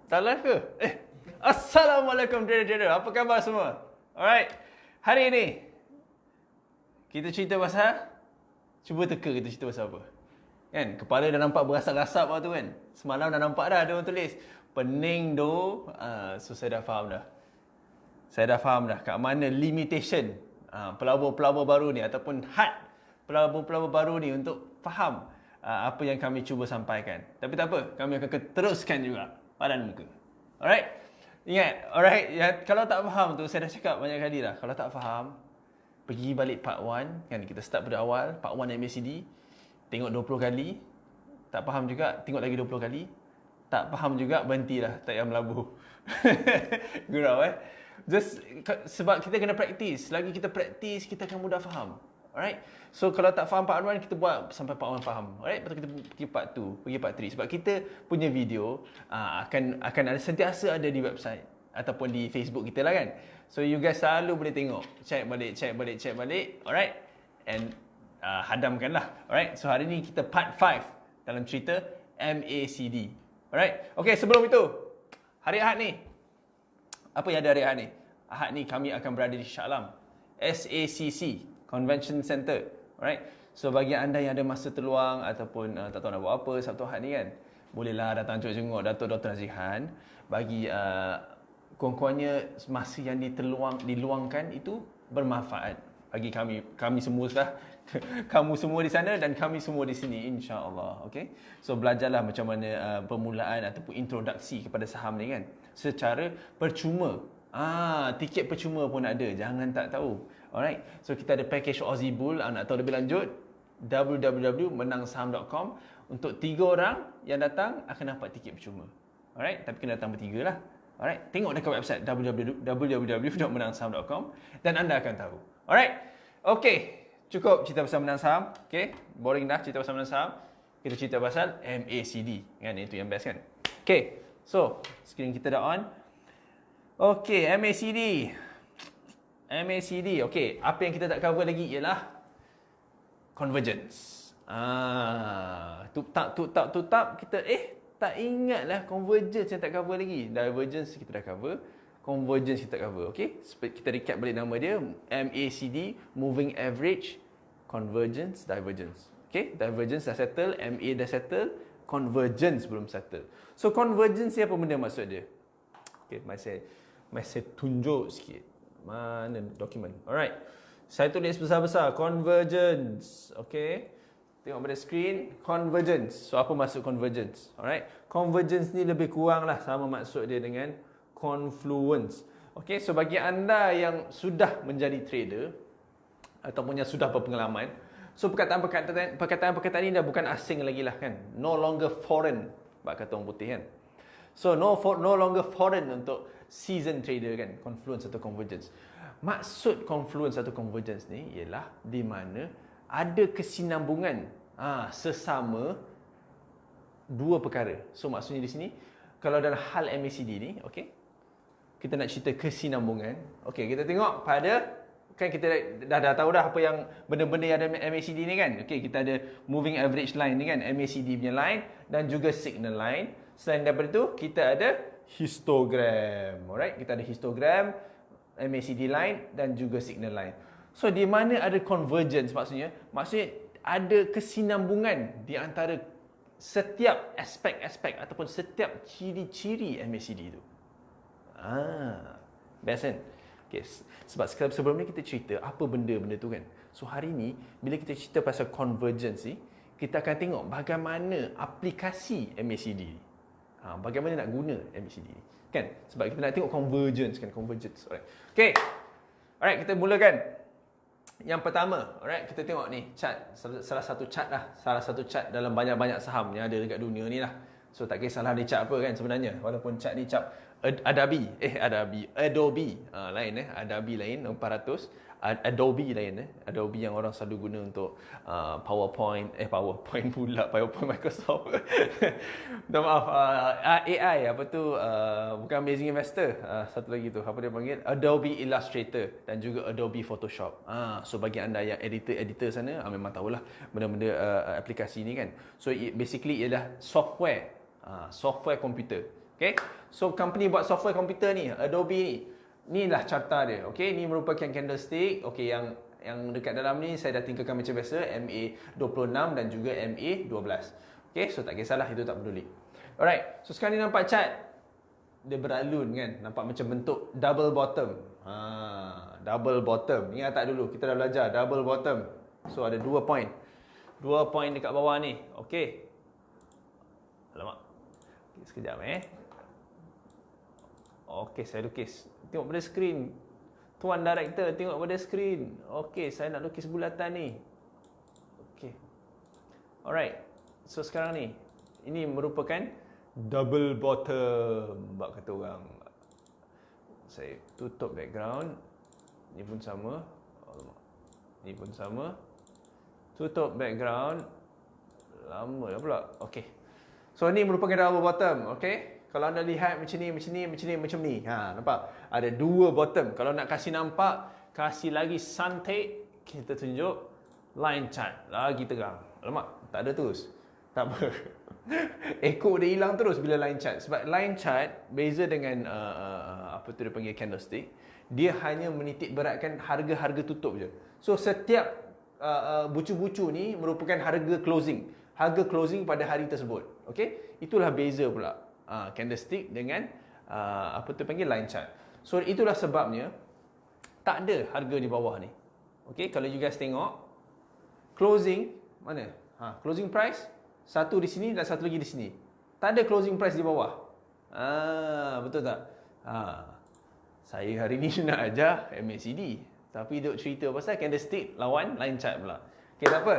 Tak live ke? Assalamualaikum trader-trader. Apa khabar semua? Alright. Hari ini kita cerita pasal, cuba teka kita cerita pasal apa. Kan? Kepala dah nampak berasap-rasap lah tu kan. Semalam dah nampak dah ada orang tulis pening doh. So saya dah faham dah. Saya dah faham dah kat mana limitation pelabur-pelabur baru ni ataupun had pelabur-pelabur baru ni untuk faham apa yang kami cuba sampaikan. Tapi tak apa, kami akan teruskan juga padan muka. Alright? Ingat, alright, ya, kalau tak faham tu saya dah cakap banyak kali dah. Kalau tak faham, pergi balik part 1 kan, kita start pada awal, part 1 MACD. Tengok 20 kali. Tak faham juga, tengok lagi 20 kali. Tak faham juga, berhentilah, tak payah melabuh. Gurau Just sebab kita kena praktis. Lagi kita praktis, kita akan mudah faham. Alright. So kalau tak faham part 1, kita buat sampai part 1 faham. Alright. Lepas tu kita pergi part 2, pergi part 3. Sebab kita punya video akan ada sentiasa ada di website ataupun di Facebook kita lah kan. So you guys selalu boleh tengok, check balik. Alright. And hadamkanlah. Alright. So hari ni kita part 5 dalam cerita MACD. Alright. Okay, sebelum itu, hari Ahad ni, apa yang ada hari Ahad ni? Ahad ni kami akan berada di Shah Alam, SACC Convention Center. Alright. So bagi anda yang ada masa terluang ataupun tak tahu nak buat apa Sabtu Ahad ni kan, bolehlah datang jenguk Datuk Dr. Nazihan. Bagi kurang-kurangnya masa yang diluangkan itu bermanfaat bagi kami semua lah. Kamu semua di sana dan kami semua di sini, insya-Allah. Okay. So belajarlah macam mana permulaan ataupun introduksi kepada saham ni kan, secara percuma. Tiket percuma pun ada, jangan tak tahu. Alright. So kita ada package Aussie Bull. Nak tahu lebih lanjut, www.menangsaham.com. Untuk 3 orang yang datang akan dapat tiket percuma. Alright. Tapi kena datang bertiga lah. Alright. Tengok dekat website www.menangsaham.com dan anda akan tahu. Alright. Okay. Cukup cerita pasal menang saham. Okay. Boring dah cerita pasal menang saham. Kita cerita pasal MACD. Kan? Itu yang best kan. Okay. So, screen kita dah on. Okay. MACD. Okay. Apa yang kita tak cover lagi ialah convergence. Tutap. Kita tak ingatlah convergence yang tak cover lagi. Divergence kita dah cover. Convergence kita cover. Okay. Kita recap balik nama dia. MACD, Moving Average. Convergence, Divergence. Okay. Divergence dah settle. MA dah settle. Convergence belum settle. So convergence ni apa benda maksud dia? Okay. Mari saya tunjuk sikit. Mana dokumen? Alright. Saya tulis besar-besar. Convergence. Okay. Tengok pada screen. Convergence. So apa maksud convergence? Alright. Convergence ni lebih kurang lah sama maksud dia dengan confluence. Okay. So bagi anda yang sudah menjadi trader ataupun yang sudah berpengalaman, so perkataan-perkataan ni dah bukan asing lagi lah kan. No longer foreign, bak kata orang putih kan. So no longer foreign untuk seasoned trader kan, confluence atau convergence. Maksud confluence atau convergence ni ialah di mana ada kesinambungan sesama dua perkara. So maksudnya di sini, kalau dalam hal MACD ni, okey, kita nak cerita kesinambungan. Okey, kita tengok pada, kan kita dah tahu dah apa yang benda-benda yang ada MACD ni kan. Okey, kita ada moving average line ni kan, MACD punya line, dan juga signal line. Selain daripada tu, kita ada histogram. Alright, kita ada histogram, MACD line dan juga signal line. So di mana ada convergence maksudnya ada kesinambungan di antara setiap aspek-aspek ataupun setiap ciri-ciri MACD tu. Best kan? Okay. Sebab sebelum ni kita cerita apa benda-benda tu kan. So hari ni bila kita cerita pasal convergence ni, kita akan tengok bagaimana aplikasi MACD ni. Bagaimana nak guna MACD ni. Kan? Sebab kita nak tengok convergence kan, convergence. Alright. Okay. Alright, kita mulakan. Yang pertama, alright, kita tengok ni chart, salah satu chart dalam banyak-banyak saham yang ada dekat dunia ni lah. So tak kisahlah dia chart apa kan sebenarnya, walaupun chart ni chart Adobe lain Adobe lain 400, Adobe lain Adobe yang orang selalu guna untuk PowerPoint pula Microsoft. Minta maaf, AI apa tu, bukan Amazing Investor, satu lagi tu apa dia panggil, Adobe Illustrator dan juga Adobe Photoshop. So bagi anda yang editor sana, memang tahulah benda-benda aplikasi ni kan. So basically ialah software komputer. Okay, so company buat software komputer ni, Adobe ni lah carta dia. Okay, ni merupakan candlestick. Okay, yang dekat dalam ni saya dah tinggalkan macam biasa, MA26 dan juga MA12. Okay, so tak kisahlah, itu tak peduli. Alright, so sekarang ni nampak chart dia beralun kan, nampak macam bentuk double bottom. Double bottom. Ingat tak dulu kita dah belajar double bottom. So ada 2 point. 2 point dekat bawah ni. Okey. Alamak. Sekejap Okey, saya lukis. Tengok pada skrin. Tuan director, tengok pada skrin. Okey, saya nak lukis bulatan ni. Okey. Alright. So sekarang ni, ini merupakan double bottom, bak kata orang. Saya tutup background. Ni pun sama. Ni pun sama. Tutup background. Lama dah pula. Okey. So ni merupakan double bottom, okey? Kalau anda lihat macam ni, macam ni, macam ni, macam ni. Nampak? Ada 2 bottom. Kalau nak kasih nampak, kasih lagi santai, kita tunjuk line chart. Lagi terang. Alamak, tak ada terus. Tak apa. Ekor dia hilang terus bila line chart. Sebab line chart beza dengan apa tu dia panggil candlestick, dia hanya menitik beratkan harga-harga tutup je. So setiap bucu-bucu ni merupakan harga closing. Harga closing pada hari tersebut. Okey? Itulah beza pula candlestick dengan apa tu panggil line chart. So itulah sebabnya tak ada harga di bawah ni. Okey, kalau you guys tengok closing mana? Closing price satu di sini dan satu lagi di sini. Tak ada closing price di bawah. Betul tak? Saya hari ni nak ajar MACD, tapi duk cerita pasal candlestick lawan line chart pula. Okey, tak apa.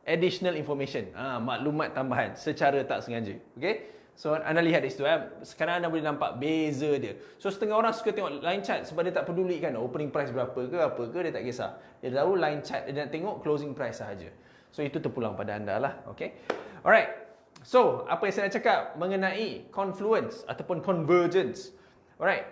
Additional information. Maklumat tambahan secara tak sengaja. Okey? So anda lihat di situ. Sekarang anda boleh nampak beza dia. So setengah orang suka tengok line chart sebab dia tak peduli kan opening price berapa ke apa ke, dia tak kisah. Dia tahu line chart, dia nak tengok closing price sahaja. So itu terpulang pada anda lah. Okey? Alright. So, apa yang saya nak cakap mengenai confluence ataupun convergence. Alright.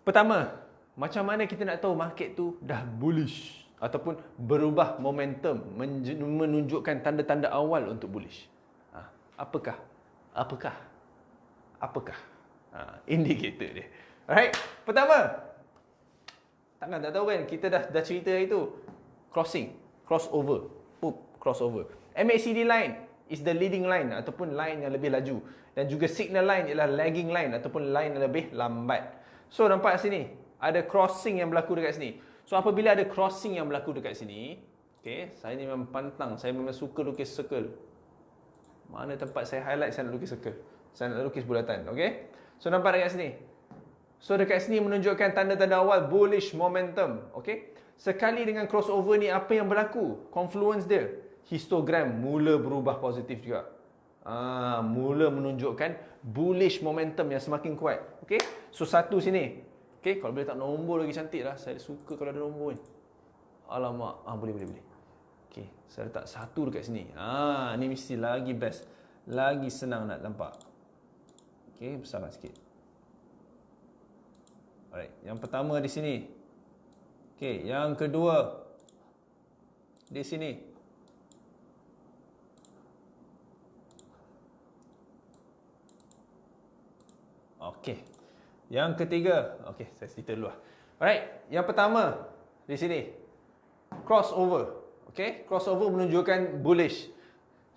Pertama, macam mana kita nak tahu market tu dah bullish ataupun berubah momentum, menunjukkan tanda-tanda awal untuk bullish. Apakah? Indicator dia. Alright. Pertama, takkan tak tahu kan, kita dah cerita itu crossover. Crossover. MACD line is the leading line ataupun line yang lebih laju, dan juga signal line ialah lagging line ataupun line yang lebih lambat. So nampak sini ada crossing yang berlaku dekat sini. So apabila ada crossing yang berlaku dekat sini, okey, saya ni memang pantang, saya memang suka lukis circle. Mana tempat saya highlight, saya nak lukis circle. Saya nak lukis bulatan, okey? So nampak dekat sini. So dekat sini menunjukkan tanda-tanda awal bullish momentum, okey? Sekali dengan crossover ni, apa yang berlaku? Confluence dia, histogram mula berubah positif juga. Mula menunjukkan bullish momentum yang semakin kuat. Okey? So satu sini. Okey, kalau boleh tak nombor lagi cantik lah. Saya suka kalau ada nombor ni. Alamak, boleh. Okey, saya letak satu dekat sini. Ni mesti lagi best. Lagi senang nak nampak. Okey, besarkan sikit. Alright, yang pertama di sini. Okey, yang kedua di sini. Okey. Yang ketiga, okey, saya cerita dulu lah. Alright, yang pertama di sini crossover. Okey, crossover menunjukkan bullish.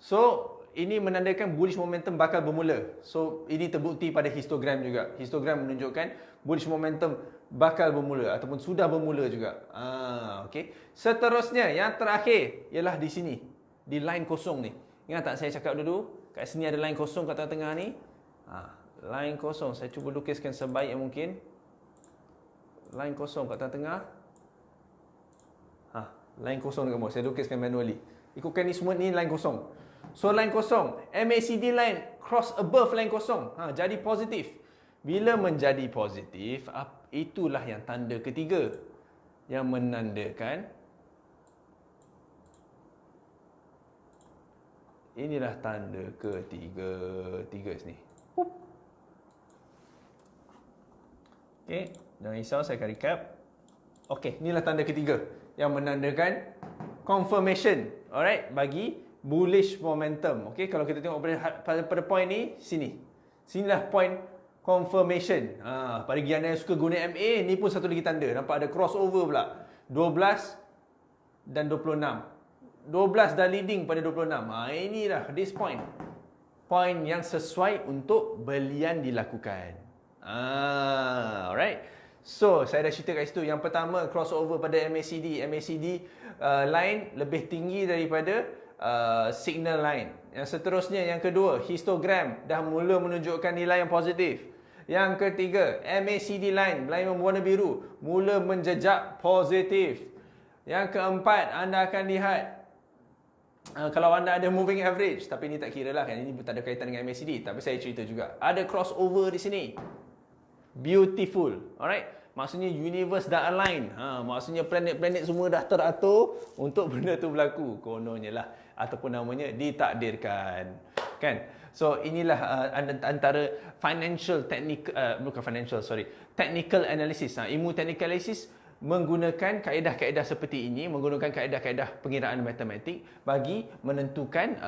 So, ini menandakan bullish momentum bakal bermula. So, ini terbukti pada histogram juga. Histogram menunjukkan bullish momentum bakal bermula ataupun sudah bermula juga. Okey. Seterusnya, yang terakhir ialah di sini, di line kosong ni. Ingat tak saya cakap dulu, kat sini ada line kosong kat tengah-tengah ni. Line kosong, saya cuba lukiskan sebaik yang mungkin. Line kosong kat tengah-tengah. Line kosong dekat bawah, saya lukiskan manually. Ikutkan ni semua, ni line kosong. So line kosong, MACD line cross above line kosong. Jadi positif. Bila menjadi positif, itulah yang tanda ketiga yang menandakan inilah tanda ketiga. Tiga sini. Okey, jangan risau, saya akan recap. Okey, inilah tanda ketiga yang menandakan confirmation, alright, bagi bullish momentum. Okey, kalau kita tengok pada point ni, sinilah point confirmation. Bagi anda yang suka guna MA, ni pun satu lagi tanda. Nampak ada crossover pula. 12 dan 26. 12 dah leading pada 26. Ini dah this point. Point yang sesuai untuk belian dilakukan. Alright. So, saya dah cerita kat situ. Yang pertama, crossover pada MACD. MACD line lebih tinggi daripada signal line. Yang seterusnya, yang kedua, histogram dah mula menunjukkan nilai yang positif. Yang ketiga, MACD line berwarna biru mula menjejak positif. Yang keempat, anda akan lihat kalau anda ada moving average, tapi ini tak kira lah kan, ini tak ada kaitan dengan MACD, tapi saya cerita juga ada crossover di sini. Beautiful. Alright. Maksudnya universe dah align. Maksudnya planet-planet semua dah teratur untuk benda tu berlaku. Kononnya lah. Ataupun namanya ditakdirkan. Kan? So, inilah antara technical analysis. Ilmu technical analysis menggunakan kaedah-kaedah seperti ini, menggunakan kaedah-kaedah pengiraan matematik bagi menentukan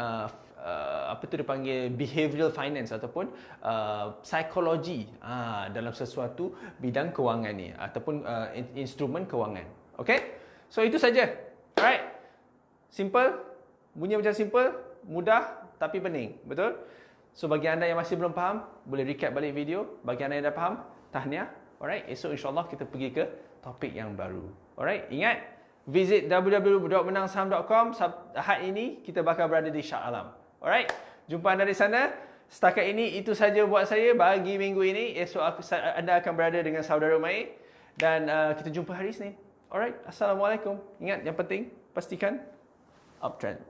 apa tu dipanggil behavioral finance ataupun psikologi dalam sesuatu bidang kewangan ni ataupun instrumen kewangan. Okay? So itu saja. Alright. Simple. Bunyi macam simple, mudah tapi pening. Betul? So bagi anda yang masih belum faham, boleh recap balik video. Bagi anda yang dah faham, tahniah. Alright. Esok insyaAllah kita pergi ke topik yang baru. Alright. Ingat, visit www.menangsaham.com. Ahad ini kita bakal berada di Shah Alam. Alright, jumpa anda di sana. Setakat ini itu saja buat saya bagi minggu ini. Esok anda akan berada dengan saudara Mai dan kita jumpa hari Isnin. Alright, Assalamualaikum. Ingat yang penting pastikan uptrend.